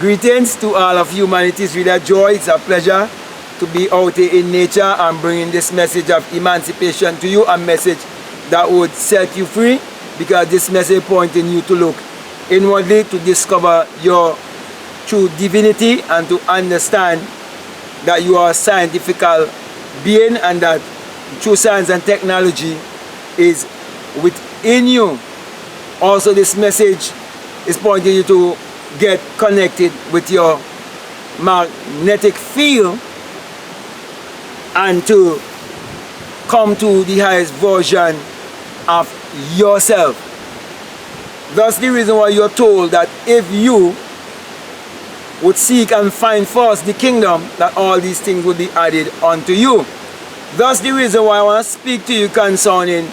Greetings to all of humanity. It's really a joy, it's a pleasure to be out here in nature and bringing this message of emancipation to you, a message that would set you free, because this message pointing you to look inwardly, to discover your true divinity and to understand that you are a scientific being and that true science and technology is within you. Also, this message is pointing you to get connected with your magnetic field and to come to the highest version of yourself. That's the reason why you're told that if you would seek and find first the kingdom, that all these things would be added unto you. That's the reason why I want to speak to you concerning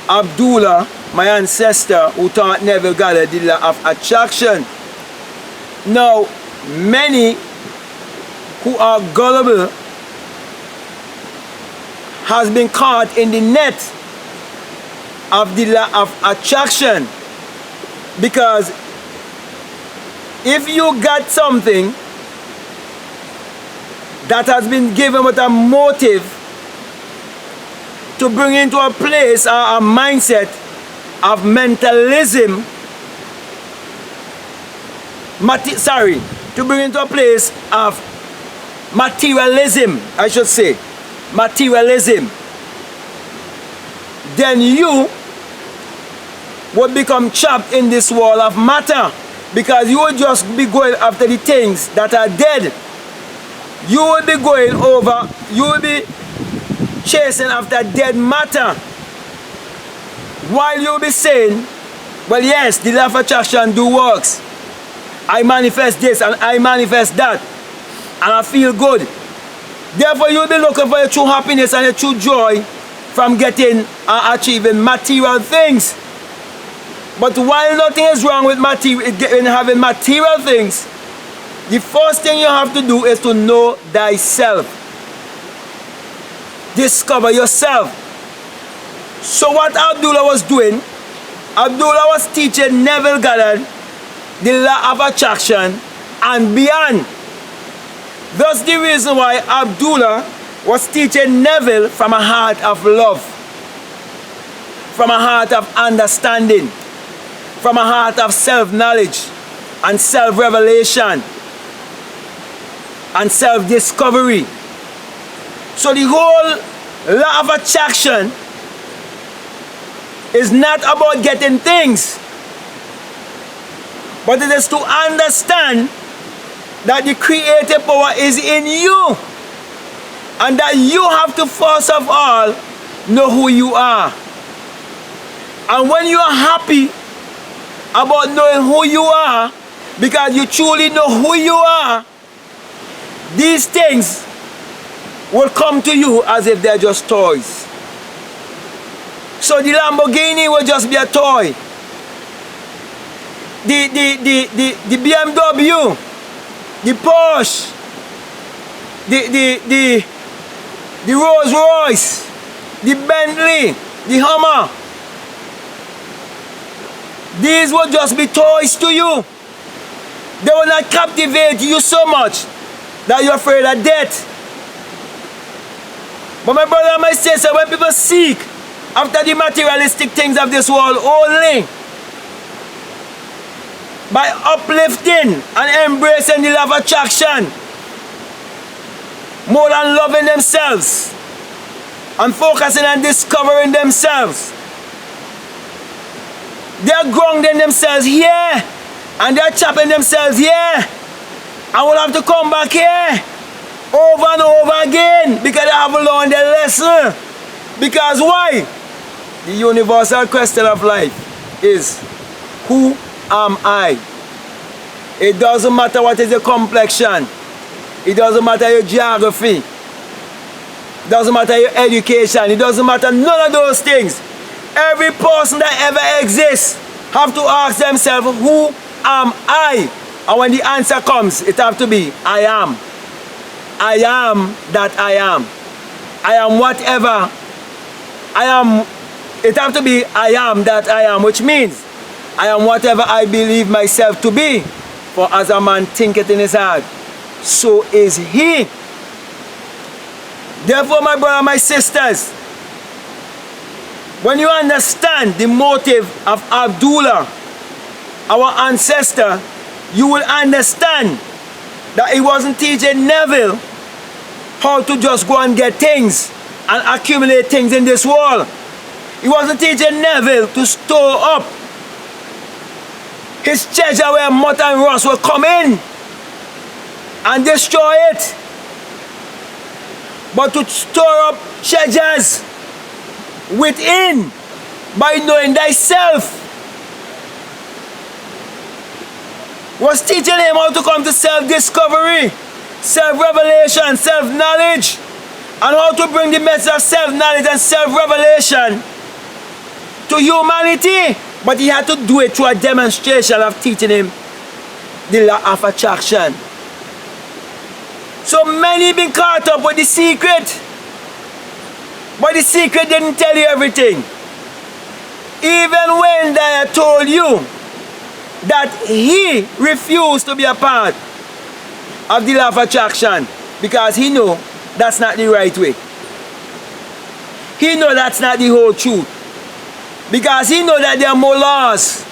Abdullah, my ancestor, who taught Neville Goddard the law of attraction. Now, many who are gullible has been caught in the net of the law of attraction, because if you got something that has been given with a motive to bring into a place or a mindset of mentalism, to bring into a place of materialism, I should say, materialism, then you would become trapped in this world of matter, because you would just be going after the things that are dead. You will be going over, you will be chasing after dead matter, while you will be saying, well, yes, the law of attraction do works. I manifest this and I manifest that and I feel good. Therefore, you'll be looking for your true happiness and your true joy from getting and achieving material things. But while nothing is wrong with having material things, the first thing you have to do is to know thyself. Discover yourself. So what Abdullah was doing, Abdullah was teaching Neville Goddard the law of attraction and beyond. That's the reason why Abdullah was teaching Neville from a heart of love, from a heart of understanding, from a heart of self-knowledge and self-revelation and self-discovery. So the whole law of attraction is not about getting things, but it is to understand that the creative power is in you, and that you have to first of all know who you are. And when you are happy about knowing who you are, because you truly know who you are, these things will come to you as if they're just toys. So the Lamborghini will just be a toy. The BMW, the Porsche, the Rolls Royce, the Bentley, the Hummer, these will just be toys to you. They will not captivate you so much that you're afraid of death. But my brother and my sister, when people seek after the materialistic things of this world only, by uplifting and embracing the law of attraction, more than loving themselves and focusing on discovering themselves, they're grounding themselves here and they're chopping themselves here, and will have to come back here over and over again because they haven't learned their lesson. Because why? The universal question of life is, who am I? It doesn't matter what is your complexion. It doesn't matter your geography. It doesn't matter your education. It doesn't matter none of those things. Every person that ever exists have to ask themselves, who am I? And when the answer comes, it have to be, I am. I am that I am. I am whatever. I am. It have to be, I am that I am, which means I am whatever I believe myself to be. For as a man thinketh in his heart, so is he. Therefore, my brother and my sisters, when you understand the motive of Abdullah, our ancestor, you will understand that he wasn't teaching Neville how to just go and get things and accumulate things in this world. He wasn't teaching Neville to store up his treasure where moth and rust will come in and destroy it, but to store up treasures within by knowing thyself. Was teaching him how to come to self-discovery, self-revelation, self-knowledge, and how to bring the message of self-knowledge and self-revelation to humanity. But he had to do it through a demonstration of teaching him the law of attraction. So many been caught up with the secret, but the secret didn't tell you everything. Even when they told you that he refused to be a part of the law of attraction because he know that's not the right way. He know that's not the whole truth. Because he know that there are more laws.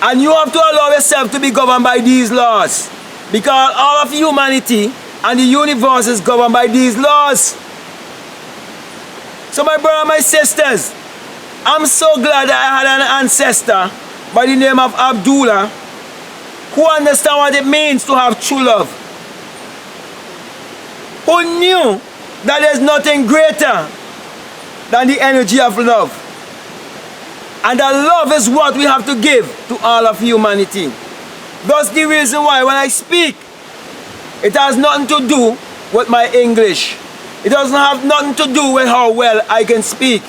And you have to allow yourself to be governed by these laws. Because all of humanity and the universe is governed by these laws. So my brother and my sisters, I'm so glad that I had an ancestor by the name of Abdullah who understand what it means to have true love. Who knew that there's nothing greater than the energy of love. And that love is what we have to give to all of humanity. That's the reason why when I speak, it has nothing to do with my English. It doesn't have nothing to do with how well I can speak.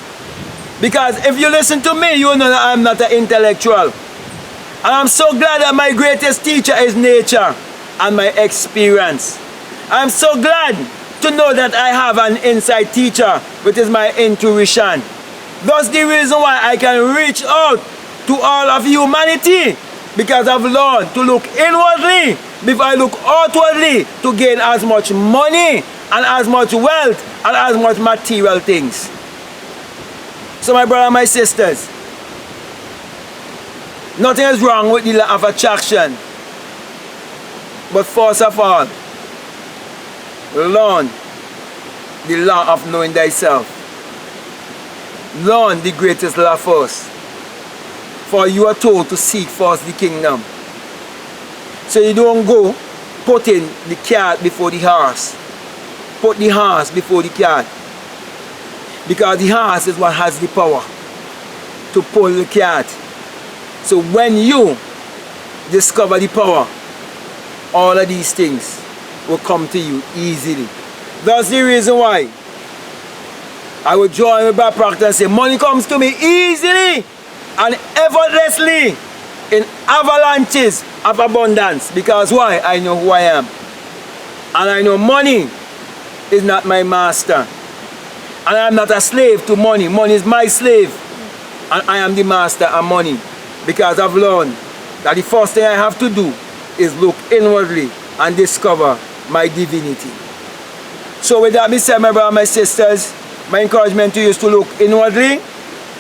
Because if you listen to me, you know that I'm not an intellectual. And I'm so glad that my greatest teacher is nature and my experience. I'm so glad to know that I have an inside teacher, which is my intuition. That's the reason why I can reach out to all of humanity, because I've learned to look inwardly before I look outwardly to gain as much money and as much wealth and as much material things. So my brother and my sisters, nothing is wrong with the law of attraction. But first of all, learn the law of knowing thyself. Learn the greatest law first. For you are told to seek first the kingdom. So you don't go putting the cart before the horse. Put the horse before the cart. Because the horse is what has the power to pull the cart. So when you discover the power, all of these things will come to you easily. That's the reason why I would join with Brother Proctor and say, money comes to me easily and effortlessly in avalanches of abundance. Because why? I know who I am. And I know money is not my master. And I'm not a slave to money. Money is my slave. And I am the master of money. Because I've learned that the first thing I have to do is look inwardly and discover my divinity. So with that being said, my brothers and my sisters, my encouragement to you is to look inwardly,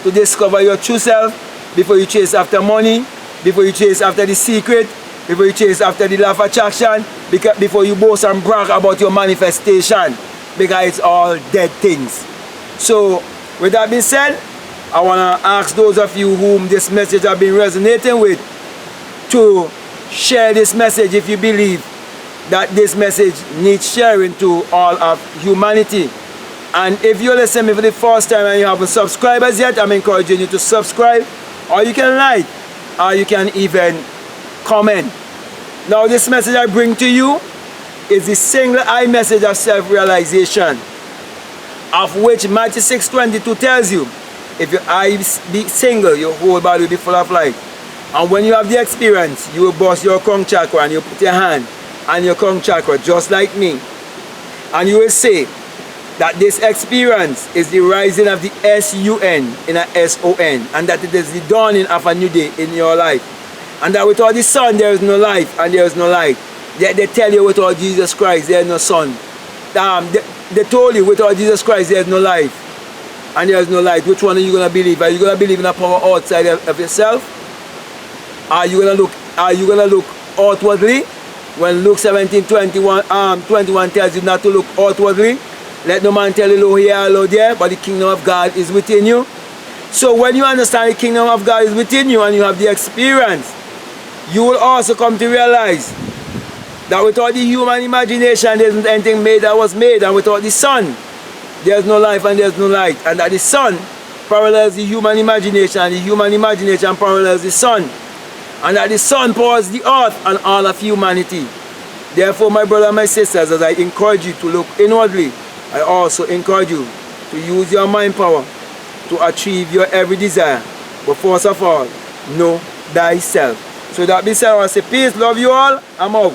to discover your true self before you chase after money, before you chase after the secret, before you chase after the law of attraction, before you boast and brag about your manifestation, because it's all dead things. So with that being said, I want to ask those of you whom this message has been resonating with to share this message if you believe that this message needs sharing to all of humanity. And if you're listening to me for the first time and you haven't subscribed as yet, I'm encouraging you to subscribe, or you can like, or you can even comment. Now this message I bring to you is the single eye message of self-realization, of which Matthew 6:22 tells you, if your eyes be single, your whole body will be full of light. And when you have the experience, you will bust your crown chakra and you put your hand on your crown chakra just like me. And you will say that this experience is the rising of the S-U-N in a S-O-N, and that it is the dawning of a new day in your life. And that without the Son there is no life and there is no light. They tell you without Jesus Christ there is no Son. They told you without Jesus Christ there is no life and there is no light. Which one are you going to believe? Are you going to believe in a power outside of yourself? Are you going to look outwardly? When Luke 17:21 tells you not to look outwardly, let no man tell you lo here, lo there, but the kingdom of God is within you. So when you understand the kingdom of God is within you and you have the experience, you will also come to realize that without the human imagination there isn't anything made that was made, and without the Son there's no life and there's no light, and that the Son parallels the human imagination and the human imagination parallels the Son, and that the Son powers the earth and all of humanity. Therefore, my brothers and my sisters, as I encourage you to look inwardly, I also encourage you to use your mind power to achieve your every desire. But first of all, know thyself. So that be said, I say peace, love you all, I'm out.